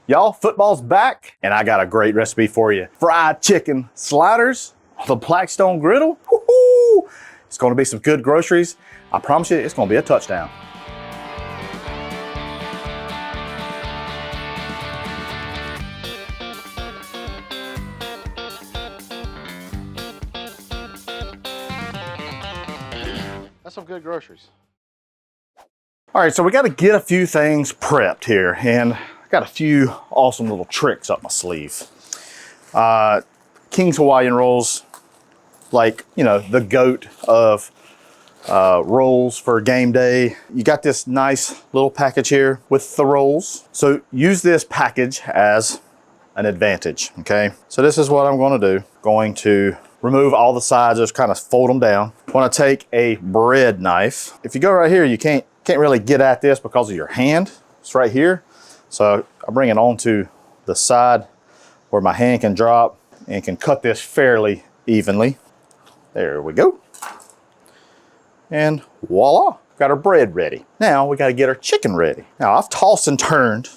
Y'all, football's back, and I got a great recipe for you. Fried chicken sliders on the Blackstone Griddle. Woo-hoo! It's gonna be some good groceries. I promise you, it's gonna be a touchdown. That's some good groceries. All right, so we got to get a few things prepped here, and I got a few awesome little tricks up my sleeve. King's Hawaiian rolls, like, you know, the goat of rolls for game day. You got this nice little package here with the rolls. So use this package as an advantage, okay? So this is what I'm going to do. Going to remove all the sides, just kind of fold them down. I want to take a bread knife. If you go right here, you can't really get at this because of your hand. It's right here. So I bring it onto the side where my hand can drop and can cut this fairly evenly. There we go. And voila, got our bread ready. Now we got to get our chicken ready. Now I've tossed and turned,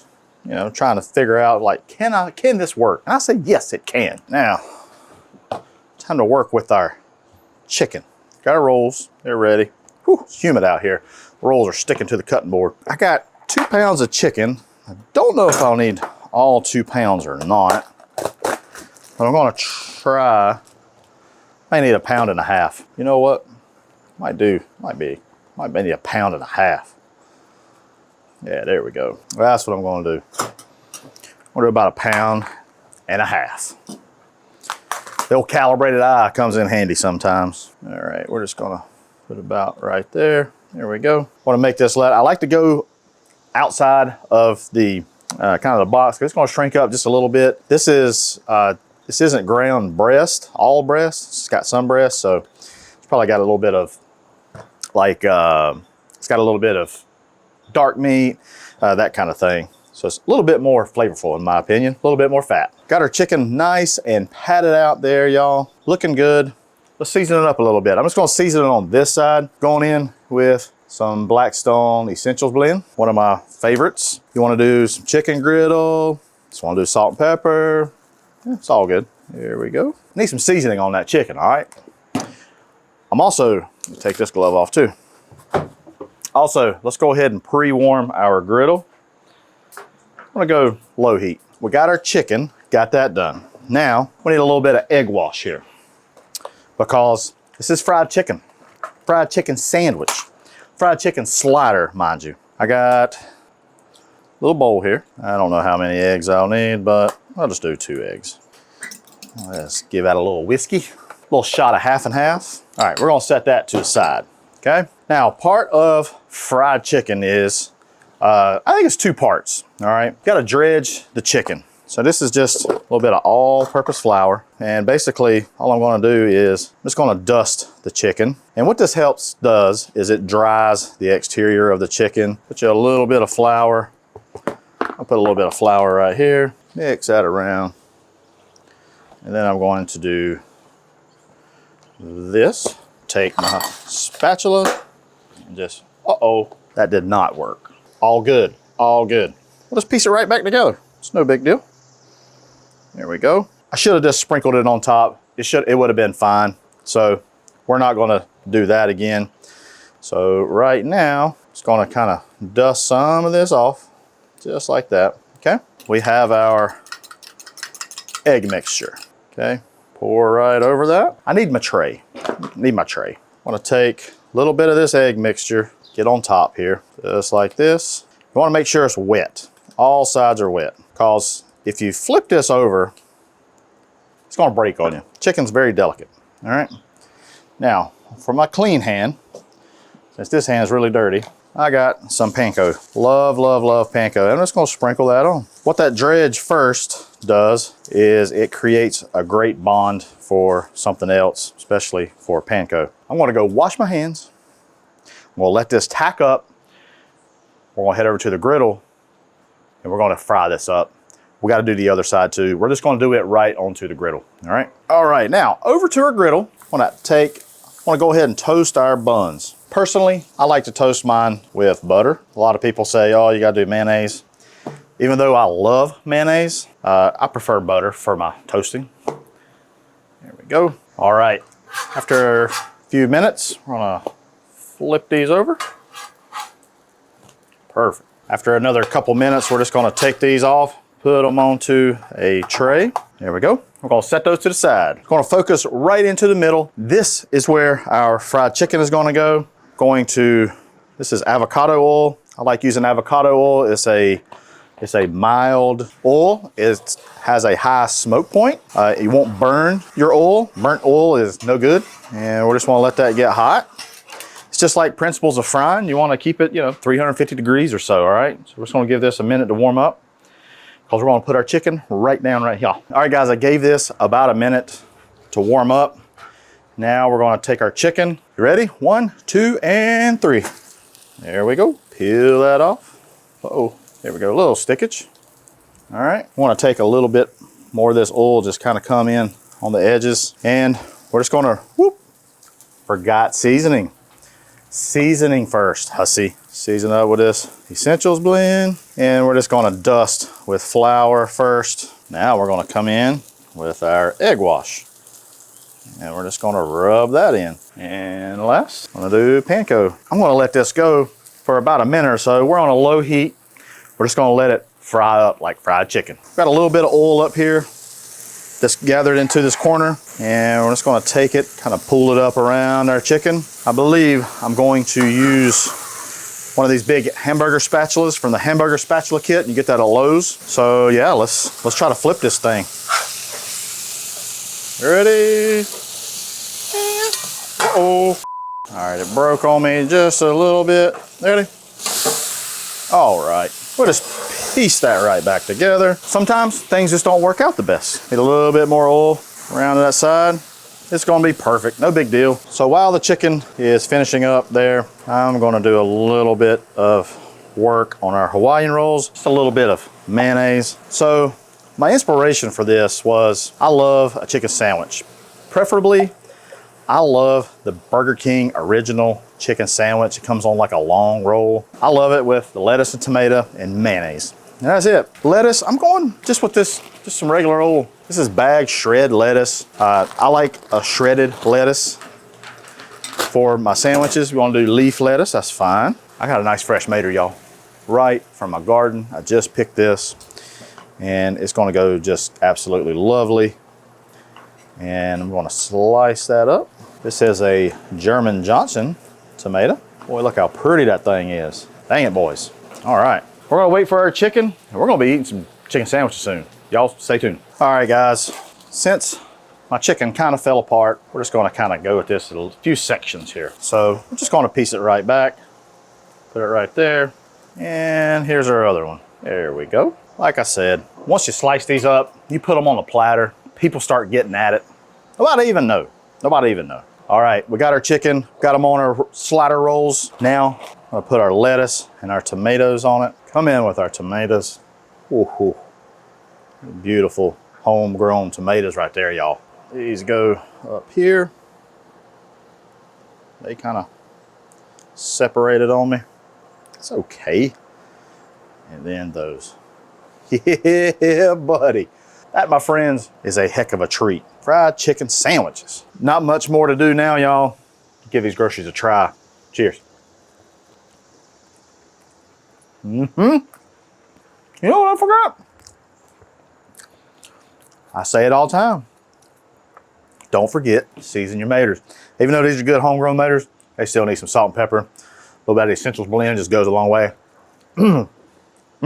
you know, trying to figure out, like, can this work? And I say, yes, it can. Now, time to work with our chicken. Got our rolls, they're ready. Whew, it's humid out here. The rolls are sticking to the cutting board. I got 2 pounds of chicken. I don't know if I'll need all 2 pounds or not, but I'm gonna try. I need 1.5 pounds. You know what? Might need 1.5 pounds. Yeah, there we go. That's what I'm gonna do. I'm gonna do about 1.5 pounds. The old calibrated eye comes in handy sometimes. All right, we're just gonna put about right there. There we go. Want to make this I like to go outside of the kind of the box, because it's going to shrink up just a little bit. This isn't ground breast, all breast. It's got some breast, so it's probably got a little bit of like it's got a little bit of dark meat, that kind of thing. So it's a little bit more flavorful in my opinion, a little bit more fat. Got our chicken nice and patted out there, y'all. Looking good. Let's season it up a little bit. I'm just gonna season it on this side, going in with some Blackstone Essentials blend, one of my favorites. You wanna do some chicken griddle, just wanna do salt and pepper. Yeah, it's all good. Here we go. Need some seasoning on that chicken, all right? I'm also, take this glove off too. Also, let's go ahead and pre-warm our griddle. I'm gonna go low heat. We got our chicken, got that done. Now, we need a little bit of egg wash here, because this is fried chicken sandwich, fried chicken slider, mind you. I got a little bowl here. I don't know how many eggs I'll need, but I'll just do 2 eggs. Let's give that a little whiskey, a little shot of 50 50. All right, we're gonna set that to the side, okay? Now, part of fried chicken is, I think it's 2 parts, all right? Gotta dredge the chicken. So this is just a little bit of all-purpose flour. And basically, all I'm gonna do is, I'm just gonna dust the chicken. And what this does is it dries the exterior of the chicken. Put you a little bit of flour. I'll put a little bit of flour right here. Mix that around. And then I'm going to do this. Take my spatula and just, that did not work. All good, all good. We'll just piece it right back together. It's no big deal. There we go. I should have just sprinkled it on top. It would have been fine. So we're not gonna do that again. So right now, just gonna kind of dust some of this off, just like that, okay? We have our egg mixture, okay? Pour right over that. I need my tray, I wanna take a little bit of this egg mixture, get on top here, just like this. You wanna make sure it's wet. All sides are wet, because if you flip this over, it's gonna break on you. Chicken's very delicate, all right? Now, for my clean hand, since this hand is really dirty, I got some panko. Love, love, love panko. I'm just gonna sprinkle that on. What that dredge first does is it creates a great bond for something else, especially for panko. I'm gonna go wash my hands. I'm gonna let this tack up. We're gonna head over to the griddle and we're gonna fry this up. We got to do the other side too. We're just going to do it right onto the griddle. All right. All right. Now over to our griddle. I want to go ahead and toast our buns. Personally, I like to toast mine with butter. A lot of people say, oh, you got to do mayonnaise. Even though I love mayonnaise, I prefer butter for my toasting. There we go. All right, after a few minutes, we're gonna flip these over. Perfect. After another couple minutes, we're just gonna take these off, put them onto a tray. There we go. We're gonna set those to the side. Gonna focus right into the middle. This is where our fried chicken is gonna go. This is avocado oil. I like using avocado oil. It's a mild oil. It has a high smoke point. It won't burn your oil. Burnt oil is no good. And we're just wanna let that get hot. It's just like principles of frying. You wanna keep it, 350 degrees or so, all right? So we're just gonna give this a minute to warm up, because we're gonna put our chicken right down right here. All right, guys, I gave this about a minute to warm up. Now we're gonna take our chicken. You ready? 1, 2, and 3. There we go. Peel that off. Uh-oh, there we go, a little stickage. All right, I wanna take a little bit more of this oil, just kind of come in on the edges. And we're just gonna, forgot seasoning. Seasoning first, Hussey. Season up with this Essentials blend. And we're just gonna dust with flour first. Now we're gonna come in with our egg wash. And we're just gonna rub that in. And last, I'm gonna do panko. I'm gonna let this go for about a minute or so. We're on a low heat. We're just gonna let it fry up like fried chicken. Got a little bit of oil up here that's gathered into this corner, and we're just gonna take it, kind of pull it up around our chicken. I believe I'm going to use one of these big hamburger spatulas from the hamburger spatula kit. You get that at Lowe's. So yeah, let's try to flip this thing. Ready? Uh-oh. All right, it broke on me just a little bit. Ready? All right, we'll just piece that right back together. Sometimes things just don't work out the best. Get a little bit more oil around that side. It's gonna be perfect, no big deal. So while the chicken is finishing up there, I'm gonna do a little bit of work on our Hawaiian rolls, just a little bit of mayonnaise. So my inspiration for this was, I love a chicken sandwich. Preferably, I love the Burger King original chicken sandwich. It comes on like a long roll. I love it with the lettuce and tomato and mayonnaise. And that's it. Lettuce, I'm going just with this, just some regular old, this is bagged shred lettuce. I like a shredded lettuce for my sandwiches. If you want to do leaf lettuce, that's fine. I got a nice fresh mater, y'all, right from my garden. I just picked this, and it's gonna go just absolutely lovely. And I'm gonna slice that up. This is a German Johnson tomato. Boy, look how pretty that thing is. Dang it, boys. All right, we're gonna wait for our chicken, and we're gonna be eating some chicken sandwiches soon. Y'all stay tuned. All right, guys, since my chicken kind of fell apart, we're just gonna kind of go with this in a few sections here. So I'm just gonna piece it right back, put it right there, and here's our other one. There we go. Like I said, once you slice these up, you put them on the platter, people start getting at it. Nobody even know. Nobody even know. All right, we got our chicken, got them on our slider rolls. Now, I'm gonna put our lettuce and our tomatoes on it. Come in with our tomatoes. Ooh, beautiful homegrown tomatoes right there, y'all. These go up here. They kind of separated on me. It's okay. And then those. Yeah, buddy. That, my friends, is a heck of a treat. Fried chicken sandwiches. Not much more to do now, y'all. Give these groceries a try. Cheers. You know what I forgot? I say it all the time. Don't forget, season your maters. Even though these are good homegrown maters, they still need some salt and pepper. A little bit of the Essentials blend just goes a long way. Be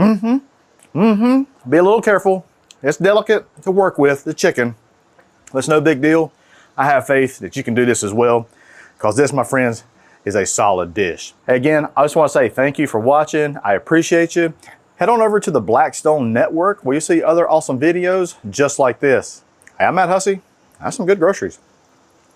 a little careful. It's delicate to work with, the chicken. That's no big deal. I have faith that you can do this as well, because this, my friends, is a solid dish. Again, I just want to say thank you for watching. I appreciate you. Head on over to the Blackstone Network, where you see other awesome videos just like this. Hey, I'm Matt Hussey. I have some good groceries.